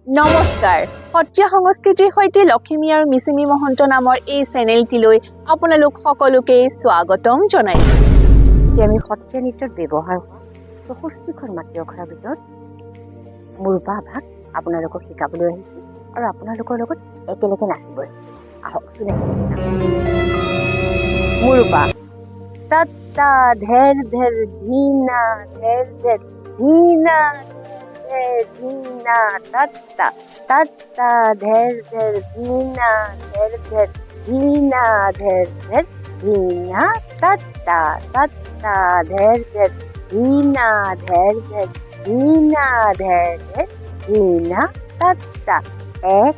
নমস্কাৰ সত্ৰীয়া সংস্কৃতিৰ সৈতে লক্ষ্মী আৰু মিচিমি মহন্ত নামৰ এই চেনেলটিলৈ আপোনালোক সকলোকে স্বাগতম জনাইছো। যে আমি সত্ৰীয়া নৃত্যত ব্যৱহাৰ হোৱা 64খন মাটি অখৰাৰ ভিতৰত মুৰুপা ভাগ আপোনালোকক শিকাবলৈ আহিছোঁ আৰু আপোনালোকৰ লগত একেলগে নাচিব আহিছোঁ। আহকচোন মুৰুপা তত্তা ধেৰ ধেৰ ধীনা ধেৰ ধেৰ ধীনা ধীনা তত্তা তত্তা ধেৰ ধেৰ ধীনা ধেৰ ধেৰ ধীনা ধেৰ ধেৰ ধীনা তত্তা তত্তা ধেৰ ধেৰ ধীনা ধেৰ ধেৰ ধীনা ধেৰ ধেৰ ধীনা তত্তা 1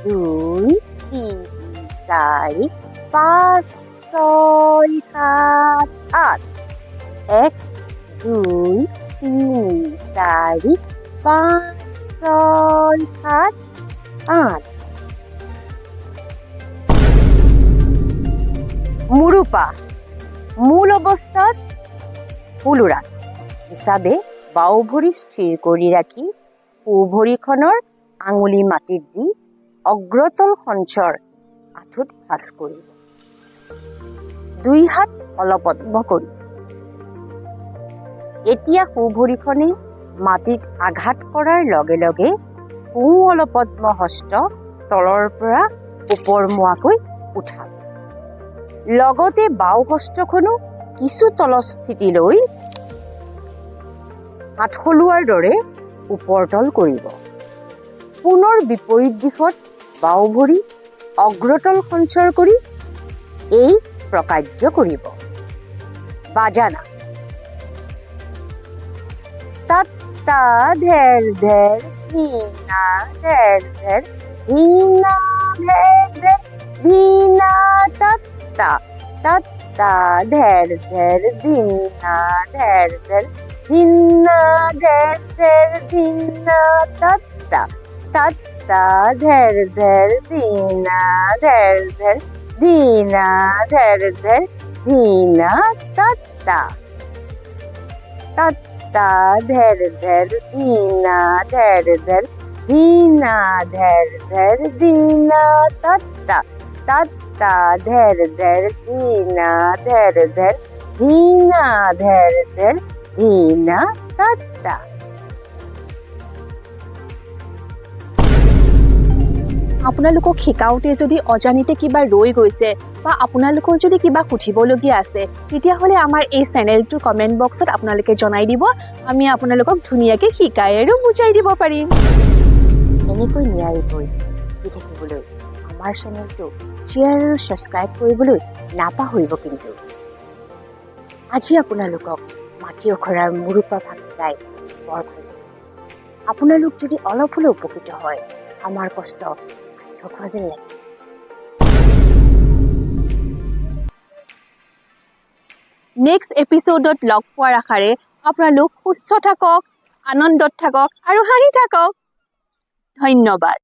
2 3 4 5 6 7 8 1 2 3 4 5 6 7 8 মুৰুপা মূল অৱস্থাত ফুলুৰাত হিচাপে বাও ভৰি স্থিৰ কৰি ৰাখি সোঁ ভৰিখনৰ আঙুলি মাটিত দি অগ্ৰতল সঞ্চৰ আঁঠুত ভাঁজ কৰিব। 2 হাত অলপদ্ম কৰি এতিয়া সোঁ ভৰিখনে মাটিত আঘাত কৰাৰ লগে লগে সোঁ অলপদ্ম হস্ত তলৰ পৰা ওপৰমুৱাকৈ উঠাব। লগতে বাওঁ হস্তখনো কিছু তলস্থিতিলৈ হাত সলোৱাৰ দৰে ওপৰতল কৰিব। পুনৰ বিপৰীত দিশত বাওঁ ভৰি অগ্ৰতল সঞ্চৰ কৰি এই প্ৰকাৰ্য কৰিব। বাজানা তত্তা ধেৰ ধেৰ ধীনা ধেৰ ধেৰ ধীনা ধেৰ ধেৰ ধীনা তত্তা তত্তা ধেৰ ধেৰ ধীনা ধেৰ ধেৰ ধীনা ধেৰ ধেৰ ধীনা তত্তা তত্তা ধেৰ ধেৰ ধীনা ধেৰ ধেৰ ধীনা ধেৰ ধেৰ ধীনা তত্তা তত্তা ধেৰ ধেৰ ধীনা ধেৰ ধেৰ ধীনা ধেৰ ধেৰ ধীনা তত্তা তত্তা ধেৰ ধেৰ ধীনা ধেৰ ধেৰ ধীনা ধেৰ ধেৰ ধীনা তত্তা। আপোনালোকক শিকাওঁতে যদি অজানিতে কিবা ৰৈ গৈছে বা আপোনালোকৰ যদি কিবা সুধিবলগীয়া আছে তেতিয়াহ'লে আমাৰ এই চেনেলটোৰ কমেণ্ট বক্সত আপোনালোকে জনাই দিব। আমি আপোনালোকক ধুনীয়াকৈ শিকাই আৰু বুজাই দিব পাৰিম। এনেকৈ নিয়াৰিকৈ দি থাকিবলৈ আমাৰ চেনেলটো শ্বেয়াৰ আৰু ছাবস্ক্ৰাইব কৰিবলৈ নাপাহৰিব। কিন্তু আজি আপোনালোকক মাটি অখৰাৰ মুৰুপা ভাগ শিকাই বৰ ভাল লাগিল। আপোনালোক যদি অলপ হ'লেও উপকৃত হয় আমাৰ কষ্ট সাৰ্থক যেন লাগে। নেক্সট এপিছ'ডত লগ পোৱাৰ আশাৰে আপোনালোক সুস্থ থাকক, আনন্দত থাকক আৰু হাঁহি থাকক। ধন্যবাদ।